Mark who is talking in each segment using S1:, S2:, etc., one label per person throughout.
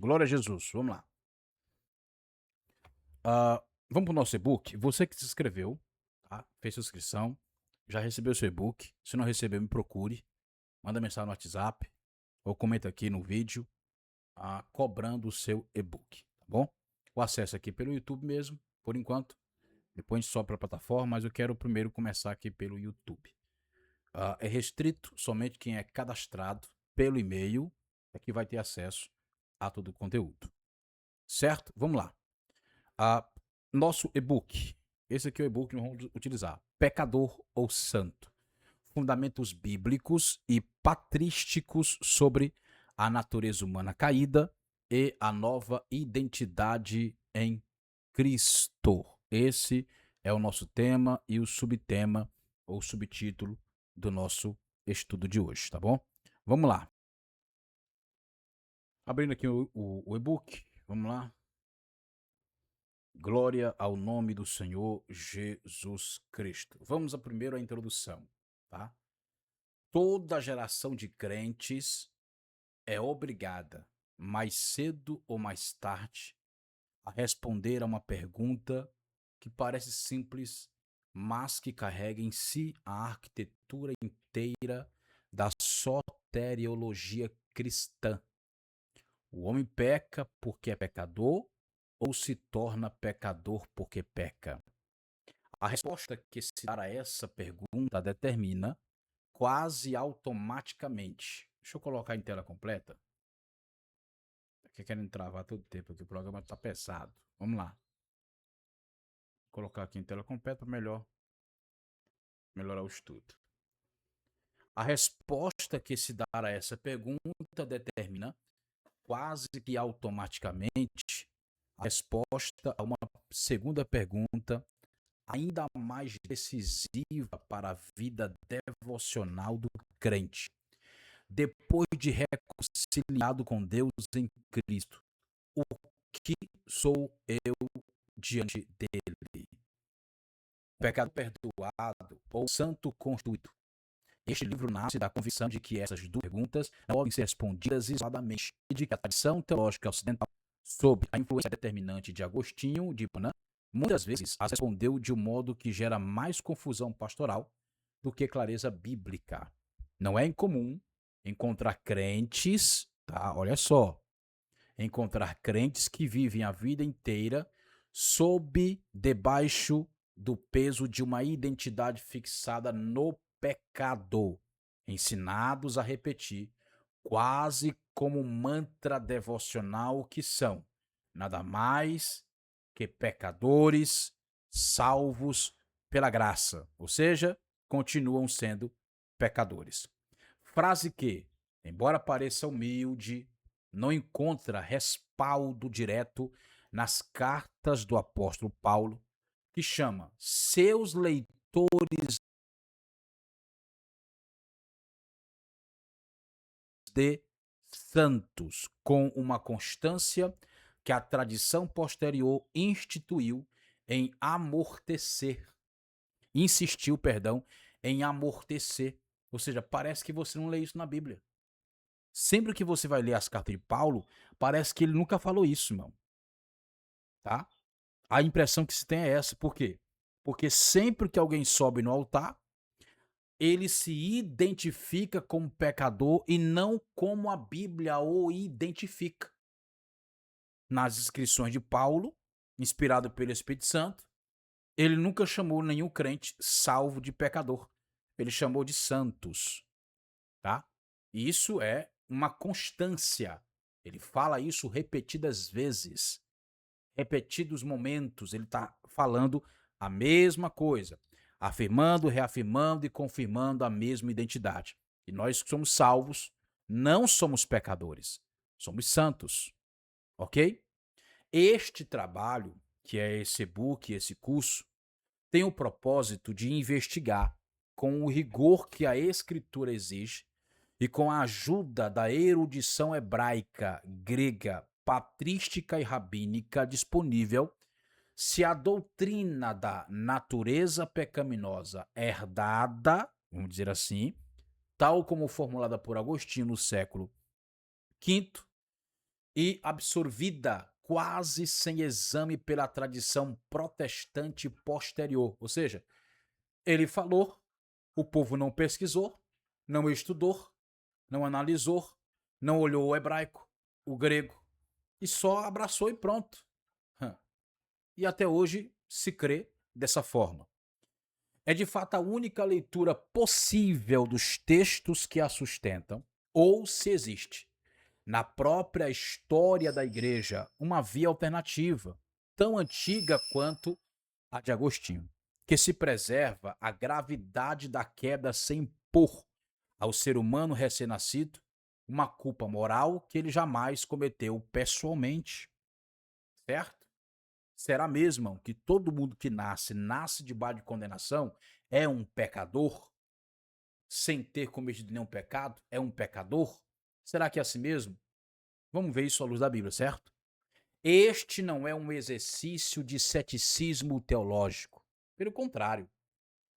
S1: Glória a Jesus. Vamos lá. Vamos para o nosso e-book. Você que se inscreveu, tá? Fez sua inscrição, já recebeu seu e-book. Se não recebeu, me procure. Manda mensagem no WhatsApp ou comenta aqui no vídeo, cobrando o seu e-book, tá bom? O acesso aqui pelo YouTube mesmo, por enquanto. Depois a gente sobe para a plataforma, mas eu quero primeiro começar aqui pelo YouTube. É restrito somente quem é cadastrado pelo e-mail é que vai ter acesso a todo o conteúdo. Certo? Vamos lá. Ah, Nosso e-book. Esse aqui é o e-book que nós vamos utilizar. Pecador ou Santo. Fundamentos bíblicos e patrísticos sobre a natureza humana caída e a nova identidade em Cristo. Esse é o nosso tema e o subtema ou subtítulo do nosso estudo de hoje, tá bom? Vamos lá. Abrindo aqui o e-book, vamos lá. Glória ao nome do Senhor Jesus Cristo. Vamos primeiro à introdução, tá? Toda geração de crentes é obrigada, mais cedo ou mais tarde, a responder a uma pergunta que parece simples, mas que carrega em si a arquitetura inteira da soteriologia cristã. O homem peca porque é pecador ou se torna pecador porque peca? A resposta que se dá a essa pergunta determina quase automaticamente. Deixa eu colocar em tela completa. Aqui querendo travar todo tempo aqui, o programa tá pesado. Vamos lá. Vou colocar aqui em tela completa para melhorar o estudo. A resposta que se dá a essa pergunta determina quase que automaticamente a resposta a uma segunda pergunta ainda mais decisiva para a vida devocional do crente. Depois de reconciliado com Deus em Cristo, o que sou eu diante dele? Pecado perdoado ou santo constituído? Este livro nasce da convicção de que essas duas perguntas não podem ser respondidas isoladamente e de que a tradição teológica ocidental, sob a influência determinante de Agostinho de Hipona, muitas vezes as respondeu de um modo que gera mais confusão pastoral do que clareza bíblica. Não é incomum encontrar crentes, tá? Olha só, encontrar crentes que vivem a vida inteira debaixo do peso de uma identidade fixada no pecado, ensinados a repetir, quase como um mantra devocional que são nada mais que pecadores salvos pela graça, ou seja, continuam sendo pecadores. Frase que, embora pareça humilde, não encontra respaldo direto nas cartas do apóstolo Paulo, que chama seus leitores de santos, com uma constância que a tradição posterior insistiu, perdão, em amortecer. Ou seja, parece que você não lê isso na Bíblia. Sempre que você vai ler as cartas de Paulo, parece que ele nunca falou isso, irmão. Tá? A impressão que se tem é essa. Por quê? Porque sempre que alguém sobe no altar, ele se identifica como pecador e não como a Bíblia o identifica. Nas inscrições de Paulo, inspirado pelo Espírito Santo, ele nunca chamou nenhum crente salvo de pecador. Ele chamou de santos, tá? E isso é uma constância. Ele fala isso repetidas vezes, repetidos momentos, ele está falando a mesma coisa, afirmando, reafirmando e confirmando a mesma identidade. E nós que somos salvos, não somos pecadores, somos santos, ok? Este trabalho, que é esse e-book, esse curso, tem o propósito de investigar, com o rigor que a Escritura exige e com a ajuda da erudição hebraica, grega, patrística e rabínica disponível, se a doutrina da natureza pecaminosa herdada, vamos dizer assim, tal como formulada por Agostinho no século V e absorvida quase sem exame pela tradição protestante posterior. Ou seja, ele falou, o povo não pesquisou, não estudou, não analisou, não olhou o hebraico, o grego, e só abraçou e pronto. Hã. E até hoje se crê dessa forma. É de fato a única leitura possível dos textos que a sustentam, ou se existe, na própria história da igreja, uma via alternativa, tão antiga quanto a de Agostinho, que se preserva a gravidade da queda sem impor ao ser humano recém-nascido uma culpa moral que ele jamais cometeu pessoalmente, certo? Será mesmo que todo mundo que nasce, nasce debaixo de condenação, é um pecador, sem ter cometido nenhum pecado? É um pecador? Será que é assim mesmo? Vamos ver isso à luz da Bíblia, certo? Este não é um exercício de ceticismo teológico. Pelo contrário,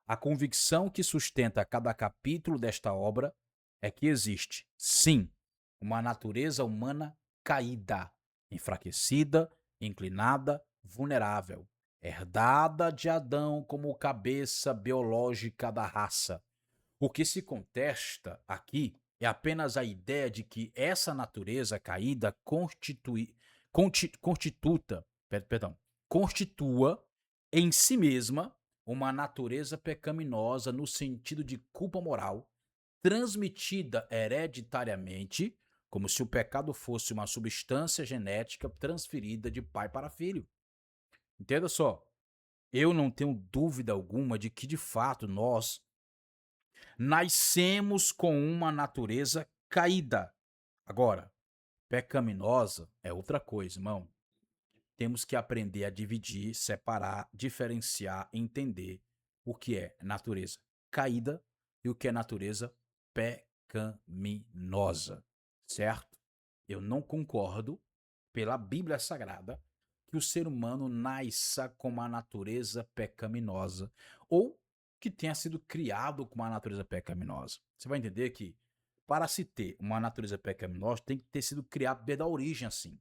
S1: a convicção que sustenta cada capítulo desta obra é que existe, sim, uma natureza humana caída, enfraquecida, inclinada, vulnerável, herdada de Adão como cabeça biológica da raça. O que se contesta aqui é apenas a ideia de que essa natureza caída constitua em si mesma uma natureza pecaminosa no sentido de culpa moral, transmitida hereditariamente, como se o pecado fosse uma substância genética transferida de pai para filho. Entenda só, eu não tenho dúvida alguma de que, de fato, nós nascemos com uma natureza caída. Agora, pecaminosa é outra coisa, irmão. Temos que aprender a dividir, separar, diferenciar, entender o que é natureza caída e o que é natureza pecaminosa, certo? Eu não concordo, pela Bíblia Sagrada, que o ser humano nasça com uma natureza pecaminosa ou que tenha sido criado com uma natureza pecaminosa. Você vai entender que para se ter uma natureza pecaminosa tem que ter sido criado desde a origem assim,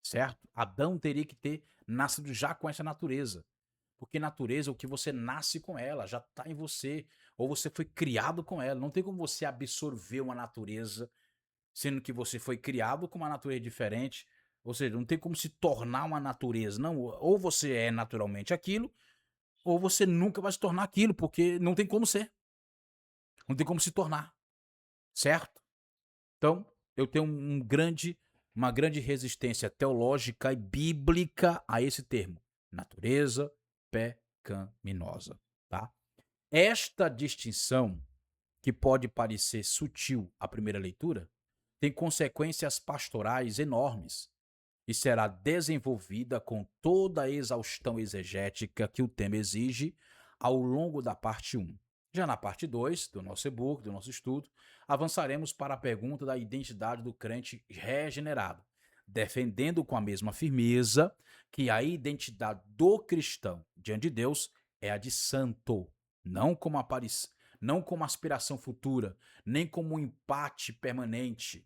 S1: certo? Adão teria que ter nascido já com essa natureza. Porque natureza é o que você nasce com ela, já está em você, ou você foi criado com ela. Não tem como você absorver uma natureza, sendo que você foi criado com uma natureza diferente. Ou seja, não tem como se tornar uma natureza. Não, ou você é naturalmente aquilo, ou você nunca vai se tornar aquilo, porque não tem como ser. Não tem como se tornar, certo? Então, eu tenho uma grande resistência teológica e bíblica a esse termo, natureza pecaminosa, tá? Esta distinção, que pode parecer sutil à primeira leitura, tem consequências pastorais enormes e será desenvolvida com toda a exaustão exegética que o tema exige ao longo da parte 1. Já na parte 2 do nosso e-book, do nosso estudo, avançaremos para a pergunta da identidade do crente regenerado, defendendo com a mesma firmeza que a identidade do cristão diante de Deus é a de santo, não como não como aspiração futura, nem como um empate permanente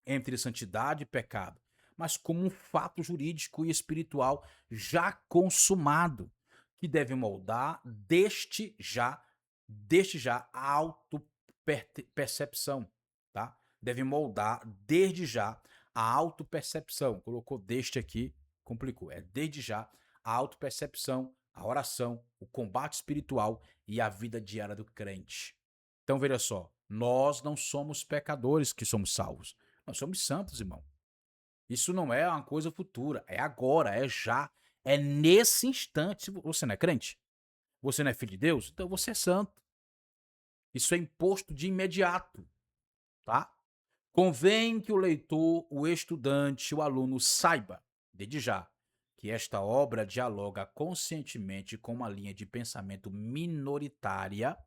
S1: entre santidade e pecado, mas como um fato jurídico e espiritual já consumado, que deve moldar deste já a autopercepção, tá? Deve moldar desde já a autopercepção. Colocou deste aqui, complicou. É desde já a autopercepção, a oração, o combate espiritual e a vida diária do crente. Então veja só, nós não somos pecadores que somos salvos. Nós somos santos, irmão. Isso não é uma coisa futura, é agora, é já, é nesse instante. Se você não é crente, você não é filho de Deus, então você é santo. Isso é imposto de imediato, tá? Convém que o leitor, o estudante, o aluno saiba, desde já, que esta obra dialoga conscientemente com uma linha de pensamento minoritária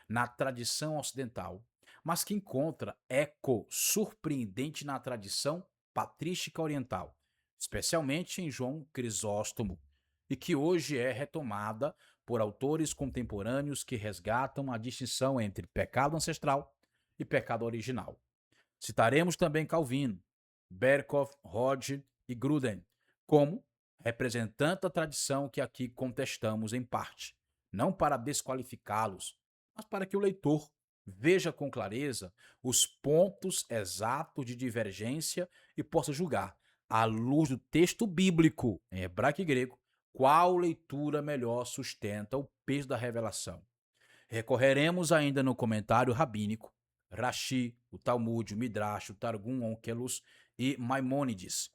S1: na tradição ocidental, mas que encontra eco surpreendente na tradição patrística oriental, especialmente em João Crisóstomo, e que hoje é retomada por autores contemporâneos que resgatam a distinção entre pecado ancestral e pecado original. Citaremos também Calvino, Berkov, Hodge e Gruden, como representante da tradição que aqui contestamos em parte, não para desqualificá-los, mas para que o leitor veja com clareza os pontos exatos de divergência e possa julgar, à luz do texto bíblico, em hebraico e grego, qual leitura melhor sustenta o peso da revelação. Recorreremos ainda no comentário rabínico, Rashi, o Talmud, o Midrash, o Targum Onkelos e Maimônides,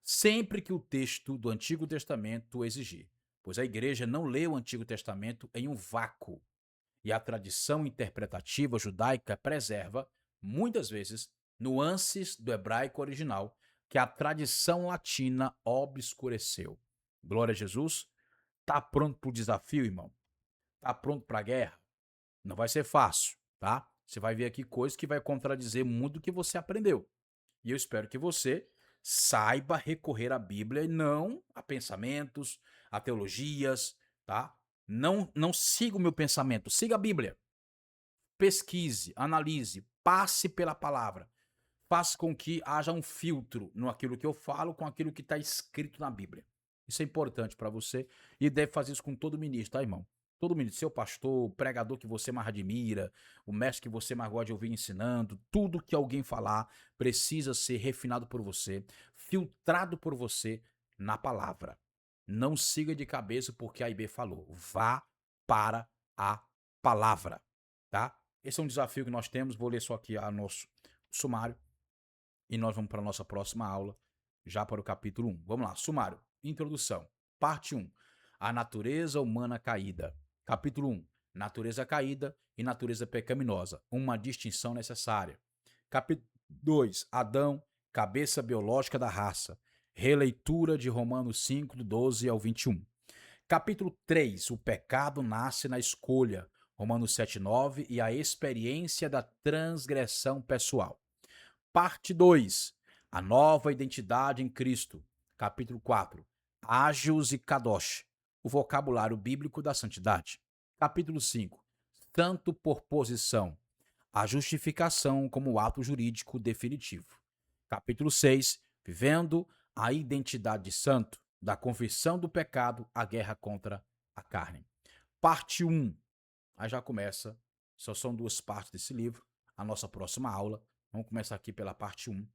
S1: sempre que o texto do Antigo Testamento o exigir, pois a igreja não lê o Antigo Testamento em um vácuo e a tradição interpretativa judaica preserva, muitas vezes, nuances do hebraico original que a tradição latina obscureceu. Glória a Jesus. Tá pronto para o desafio, irmão? Tá pronto para a guerra? Não vai ser fácil, tá? Você vai ver aqui coisas que vai contradizer muito do que você aprendeu. E eu espero que você saiba recorrer à Bíblia e não a pensamentos, a teologias, tá? Não siga o meu pensamento, siga a Bíblia. Pesquise, analise, passe pela palavra. Faça com que haja um filtro no aquilo que eu falo com aquilo que está escrito na Bíblia. Isso é importante para você e deve fazer isso com todo ministro, tá, irmão? Todo ministro, seu pastor, o pregador que você mais admira, o mestre que você mais gosta de ouvir ensinando, tudo que alguém falar precisa ser refinado por você, filtrado por você na palavra. Não siga de cabeça porque a IB falou. Vá para a palavra, tá? Esse é um desafio que nós temos. Vou ler só aqui a nosso sumário e nós vamos para a nossa próxima aula, já para o capítulo 1. Vamos lá, sumário. Introdução. Parte 1. A natureza humana caída. Capítulo 1. Natureza caída e natureza pecaminosa. Uma distinção necessária. Capítulo 2. Adão, cabeça biológica da raça. Releitura de Romanos 5, do 12 ao 21. Capítulo 3. O pecado nasce na escolha. Romanos 7, 9. E a experiência da transgressão pessoal. Parte 2. A nova identidade em Cristo. Capítulo 4. Ágios e Kadosh. O vocabulário bíblico da santidade. Capítulo 5. Santo por posição. A justificação como ato jurídico definitivo. Capítulo 6. Vivendo a identidade de santo. Da confissão do pecado à guerra contra a carne. Parte 1. Aí já começa. Só são duas partes desse livro. A nossa próxima aula. Vamos começar aqui pela parte 1,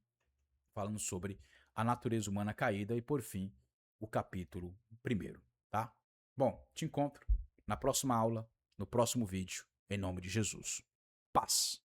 S1: falando sobre a natureza humana caída e, por fim, o capítulo 1, tá? Bom, te encontro na próxima aula, no próximo vídeo, em nome de Jesus. Paz!